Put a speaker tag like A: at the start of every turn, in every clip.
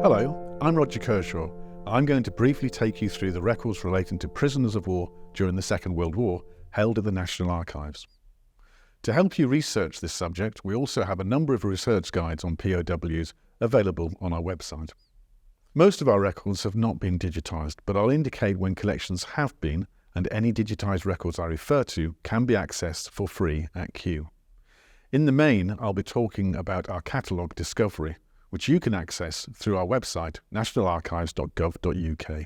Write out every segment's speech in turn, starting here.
A: Hello, I'm Roger Kershaw. I'm going to briefly take you through the records relating to prisoners of war during the Second World War held at the National Archives. To help you research this subject, we also have a number of research guides on POWs available on our website. Most of our records have not been digitised, but I'll indicate when collections have been, and any digitised records I refer to can be accessed for free at Kew. In the main, I'll be talking about our catalogue discovery, which you can access through our website, nationalarchives.gov.uk.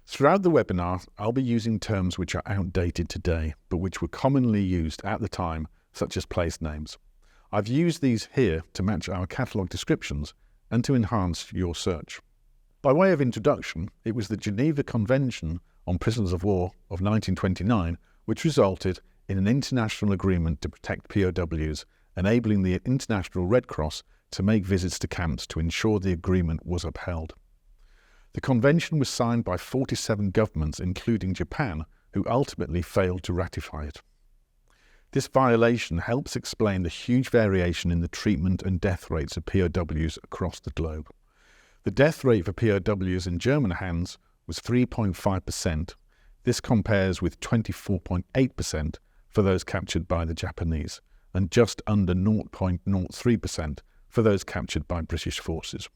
A: Throughout the webinar, I'll be using terms which are outdated today, but which were commonly used at the time, such as place names. I've used these here to match our catalogue descriptions and to enhance your search. By way of introduction, it was the Geneva Convention on Prisoners of War of 1929 which resulted in an international agreement to protect POWs, enabling the International Red Cross to make visits to camps to ensure the agreement was upheld. The convention was signed by 47 governments, including Japan, who ultimately failed to ratify it. This violation helps explain the huge variation in the treatment and death rates of POWs across the globe. The death rate for POWs in German hands was 3.5%. This compares with 24.8% for those captured by the Japanese, and just under 0.03% for those captured by British forces.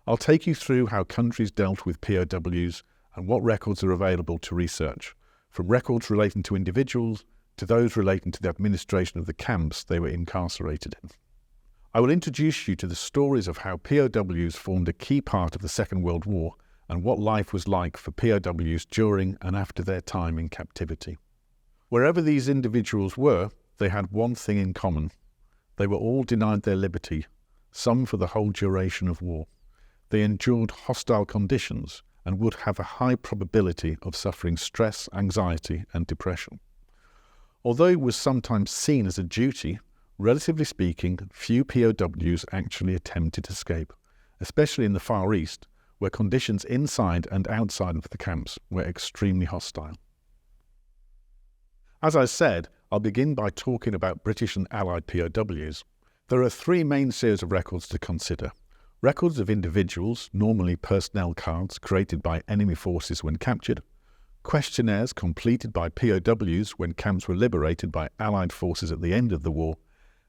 A: I'll take you through how countries dealt with POWs and what records are available to research, from records relating to individuals to those relating to the administration of the camps they were incarcerated in. I will introduce you to the stories of how POWs formed a key part of the Second World War and what life was like for POWs during and after their time in captivity. Wherever these individuals were, they had one thing in common. They were all denied their liberty, some for the whole duration of war. They endured hostile conditions and would have a high probability of suffering stress, anxiety and depression. Although it was sometimes seen as a duty, relatively speaking, few POWs actually attempted escape, especially in the Far East, where conditions inside and outside of the camps were extremely hostile. As I said, I'll begin by talking about British and Allied POWs. There are three main series of records to consider. Records of individuals, normally personnel cards created by enemy forces when captured, questionnaires completed by POWs when camps were liberated by Allied forces at the end of the war,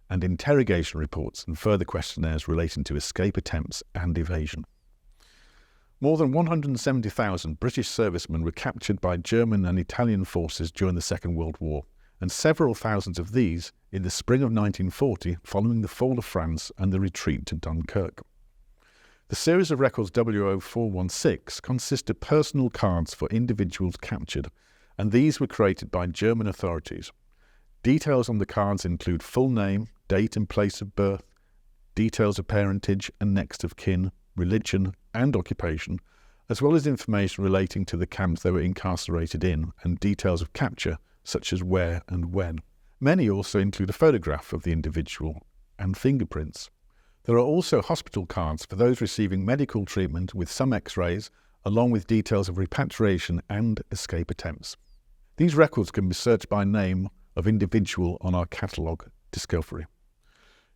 A: and interrogation reports and further questionnaires relating to escape attempts and evasion. More than 170,000 British servicemen were captured by German and Italian forces during the Second World War, and several thousands of these in the spring of 1940 following the fall of France and the retreat to Dunkirk. The series of records W0416 consist of personal cards for individuals captured, and these were created by German authorities. Details on the cards include full name, date and place of birth, details of parentage and next of kin, religion and occupation, as well as information relating to the camps they were incarcerated in and details of capture, such as where and when. Many also include a photograph of the individual and fingerprints. There are also hospital cards for those receiving medical treatment with some x-rays, along with details of repatriation and escape attempts. These records can be searched by name of individual on our catalogue discovery.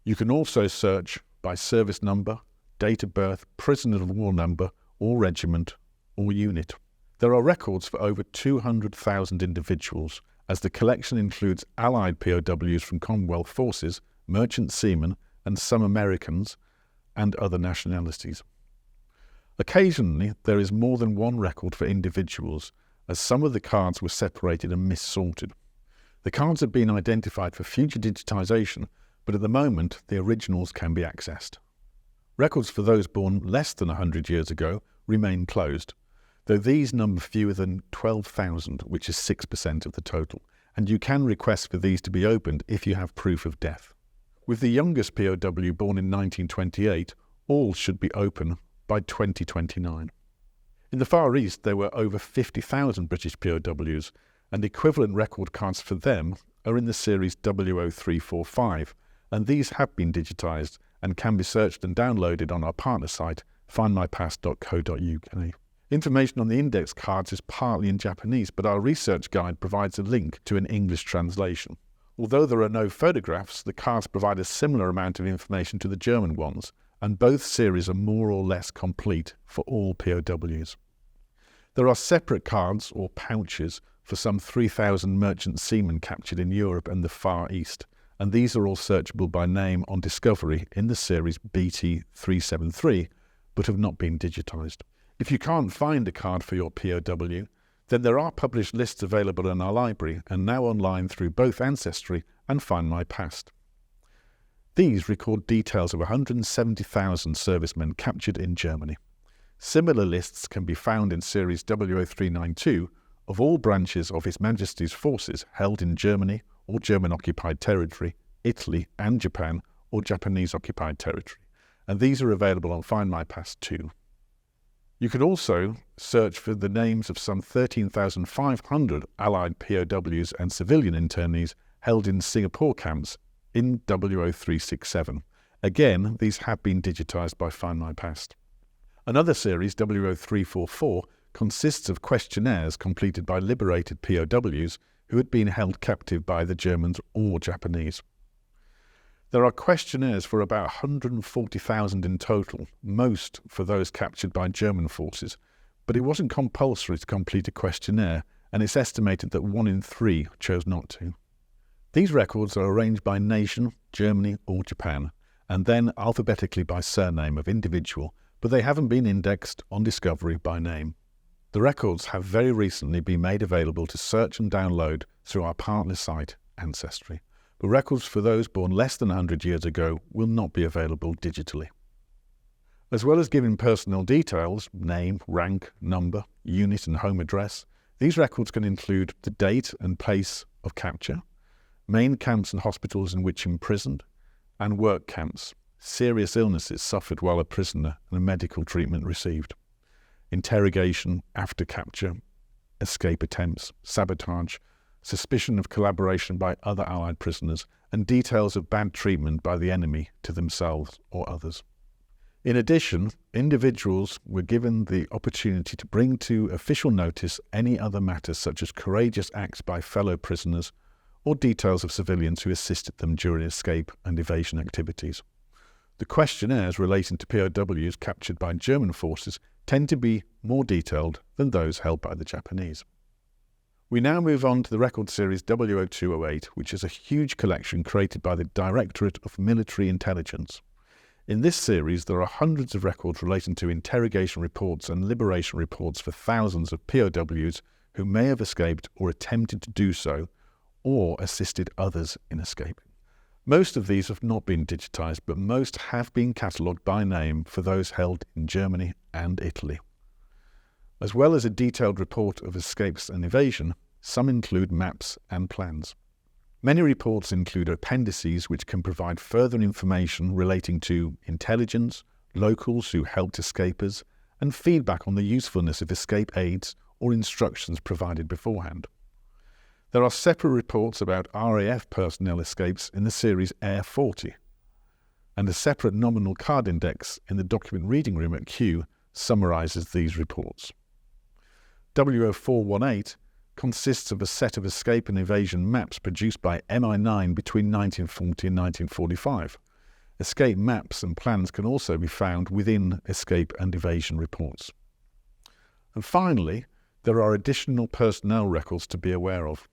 A: You can also search by service number, date of birth, prisoner of war number, or regiment, or unit. There are records for over 200,000 individuals, as the collection includes Allied POWs from Commonwealth forces, merchant seamen, and some Americans, and other nationalities. Occasionally, there is more than one record for individuals, as some of the cards were separated and missorted. The cards have been identified for future digitisation, but at the moment, the originals can be accessed. Records for those born less than 100 years ago remain closed, though these number fewer than 12,000, which is 6% of the total, and you can request for these to be opened if you have proof of death. With the youngest POW born in 1928, all should be open by 2029. In the Far East, there were over 50,000 British POWs, and equivalent record cards for them are in the series W0345, and these have been digitised and can be searched and downloaded on our partner site, findmypast.co.uk. Information on the index cards is partly in Japanese, but our research guide provides a link to an English translation. Although there are no photographs, the cards provide a similar amount of information to the German ones, and both series are more or less complete for all POWs. There are separate cards or pouches for some 3,000 merchant seamen captured in Europe and the Far East, and these are all searchable by name on discovery in the series BT373, but have not been digitised. If you can't find a card for your POW, then there are published lists available in our library and now online through both Ancestry and Find My Past. These record details of 170,000 servicemen captured in Germany. Similar lists can be found in Series 00392 of all branches of His Majesty's forces held in Germany or German-occupied territory, Italy and Japan or Japanese-occupied territory, and these are available on Find My Past too. You can also search for the names of some 13,500 Allied POWs and civilian internees held in Singapore camps in 00367. Again, these have been digitised by Find My Past. Another series, 00344, consists of questionnaires completed by liberated POWs who had been held captive by the Germans or Japanese. There are questionnaires for about 140,000 in total, most for those captured by German forces, but it wasn't compulsory to complete a questionnaire, and it's estimated that 1 in 3 chose not to. These records are arranged by nation, Germany or Japan, and then alphabetically by surname of individual, but they haven't been indexed on discovery by name. The records have very recently been made available to search and download through our partner site, Ancestry, but records for those born less than 100 years ago will not be available digitally. As well as giving personal details, name, rank, number, unit and home address, these records can include the date and place of capture, main camps and hospitals in which imprisoned, and work camps, serious illnesses suffered while a prisoner and medical treatment received, interrogation after capture, escape attempts, sabotage, suspicion of collaboration by other Allied prisoners, and details of bad treatment by the enemy to themselves or others. In addition, individuals were given the opportunity to bring to official notice any other matters such as courageous acts by fellow prisoners or details of civilians who assisted them during escape and evasion activities. The questionnaires relating to POWs captured by German forces tend to be more detailed than those held by the Japanese. We now move on to the record series 00208, which is a huge collection created by the Directorate of Military Intelligence. In this series, there are hundreds of records relating to interrogation reports and liberation reports for thousands of POWs who may have escaped or attempted to do so, or assisted others in escaping. Most of these have not been digitised, but most have been catalogued by name for those held in Germany and Italy. As well as a detailed report of escapes and evasion, some include maps and plans. Many reports include appendices which can provide further information relating to intelligence, locals who helped escapers, and feedback on the usefulness of escape aids or instructions provided beforehand. There are separate reports about RAF personnel escapes in the series Air 40, and a separate nominal card index in the document reading room at Kew summarises these reports. 00418 consists of a set of escape and evasion maps produced by MI9 between 1940 and 1945. Escape maps and plans can also be found within escape and evasion reports. And finally, there are additional personnel records to be aware of.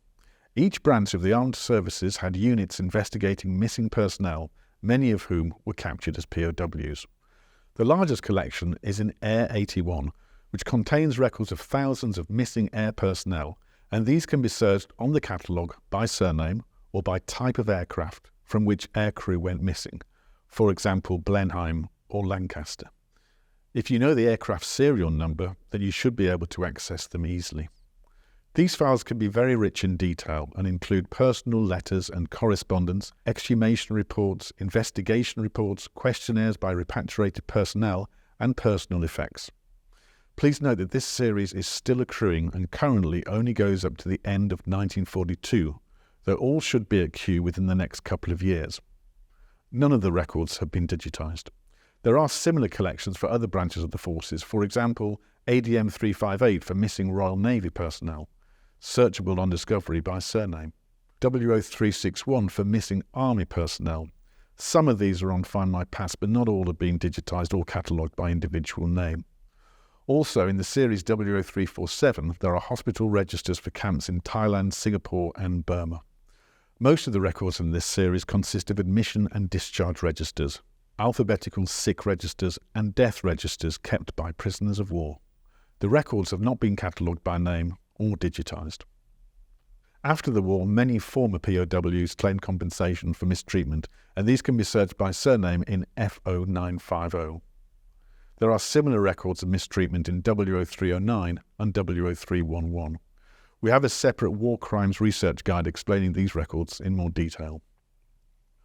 A: Each branch of the armed services had units investigating missing personnel, many of whom were captured as POWs. The largest collection is in Air 81, which contains records of thousands of missing air personnel, and these can be searched on the catalogue by surname or by type of aircraft from which aircrew went missing, for example Blenheim or Lancaster. If you know the aircraft serial number, then you should be able to access them easily. These files can be very rich in detail and include personal letters and correspondence, exhumation reports, investigation reports, questionnaires by repatriated personnel, and personal effects. Please note that this series is still accruing and currently only goes up to the end of 1942, though all should be at Kew within the next couple of years. None of the records have been digitised. There are similar collections for other branches of the forces, for example ADM 358 for missing Royal Navy personnel, searchable on discovery by surname, 00361 for missing Army personnel, Some of these are on Find My Past, but not all have been digitised or catalogued by individual name. Also, in the series W0347, there are hospital registers for camps in Thailand, Singapore and Burma. Most of the records in this series consist of admission and discharge registers, alphabetical sick registers and death registers kept by prisoners of war. The records have not been catalogued by name or digitised. After the war, many former POWs claimed compensation for mistreatment, and these can be searched by surname in F0950. There are similar records of mistreatment in W0309 and W0311. We have a separate war crimes research guide explaining these records in more detail.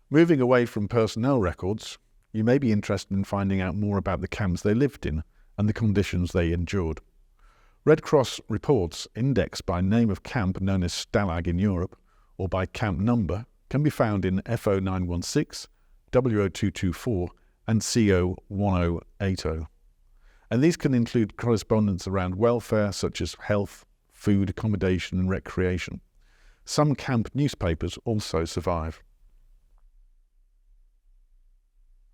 A: Moving away from personnel records, you may be interested in finding out more about the camps they lived in and the conditions they endured. Red Cross reports indexed by name of camp known as Stalag in Europe or by camp number can be found in FO916, W0224 and CO1080. And these can include correspondence around welfare such as health, food, accommodation and recreation. Some camp newspapers also survive.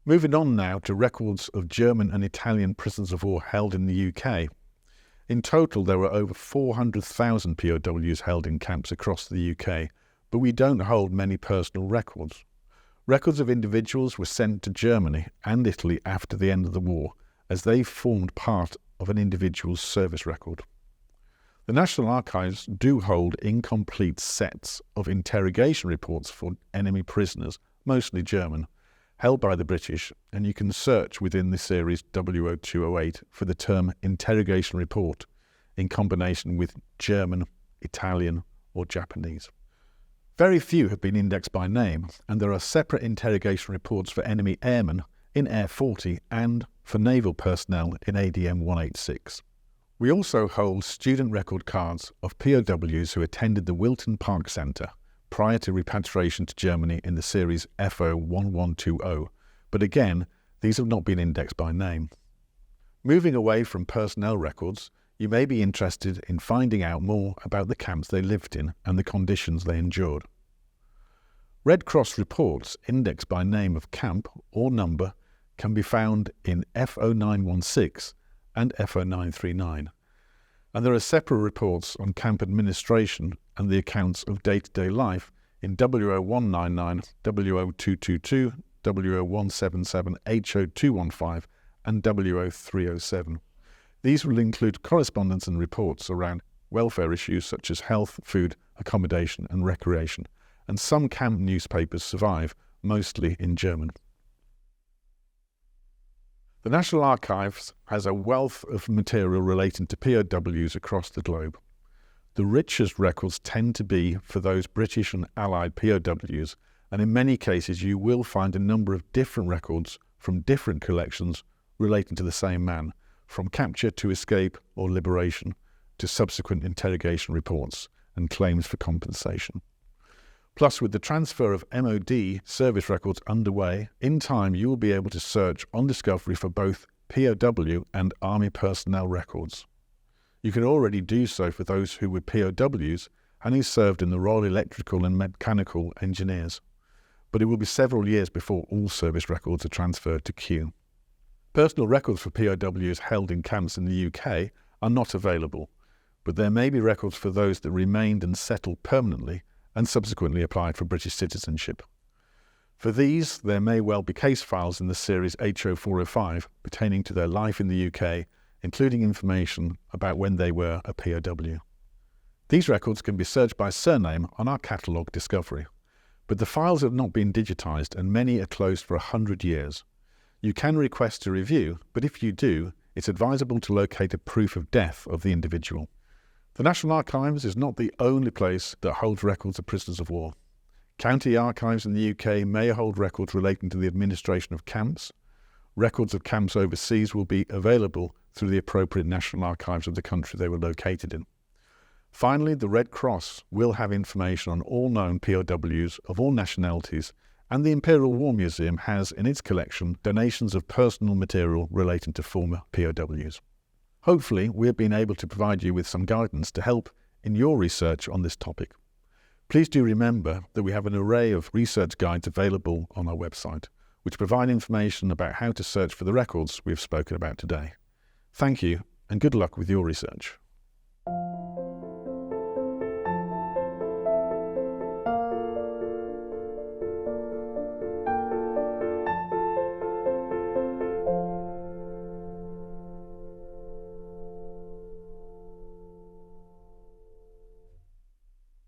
A: Moving on now to records of German and Italian prisoners of war held in the UK. In total, there were over 400,000 POWs held in camps across the UK, but we don't hold many personal records. Records of individuals were sent to Germany and Italy after the end of the war, as they formed part of an individual's service record. The National Archives do hold incomplete sets of interrogation reports for enemy prisoners, mostly German, held by the British, and you can search within the series W0208 for the term interrogation report in combination with German, Italian or Japanese. Very few have been indexed by name, and there are separate interrogation reports for enemy airmen in Air 40 and for naval personnel in ADM 186. We also hold student record cards of POWs who attended the Wilton Park Centre prior to repatriation to Germany in the series FO1120, but again, these have not been indexed by name. Moving away from personnel records, you may be interested in finding out more about the camps they lived in and the conditions they endured. Red Cross reports indexed by name of camp or number can be found in FO916 and FO939. And there are separate reports on camp administration and the accounts of day-to-day life in W0199, W0222, W0177, H0215 and W0307. These will include correspondence and reports around welfare issues such as health, food, accommodation and recreation, and some camp newspapers survive, mostly in German. The National Archives has a wealth of material relating to POWs across the globe. The richest records tend to be for those British and Allied POWs, and in many cases you will find a number of different records from different collections relating to the same man, from capture to escape or liberation to subsequent interrogation reports and claims for compensation. Plus, with the transfer of MOD service records underway, in time you will be able to search on Discovery for both POW and Army personnel records. You can already do so for those who were POWs and who served in the Royal Electrical and Mechanical Engineers, but it will be several years before all service records are transferred to Q. Personal records for POWs held in camps in the UK are not available, but there may be records for those that remained and settled permanently and subsequently applied for British citizenship. For these, there may well be case files in the series HO405 pertaining to their life in the UK, including information about when they were a POW. These records can be searched by surname on our catalogue Discovery, but the files have not been digitised and many are closed for 100 years. You can request a review, but if you do, it's advisable to locate a proof of death of the individual. The National Archives is not the only place that holds records of prisoners of war. County archives in the UK may hold records relating to the administration of camps. Records of camps overseas will be available through the appropriate national archives of the country they were located in. Finally, the Red Cross will have information on all known POWs of all nationalities, and the Imperial War Museum has in its collection donations of personal material relating to former POWs. Hopefully, we have been able to provide you with some guidance to help in your research on this topic. Please do remember that we have an array of research guides available on our website, which provide information about how to search for the records we have spoken about today. Thank you, and good luck with your research.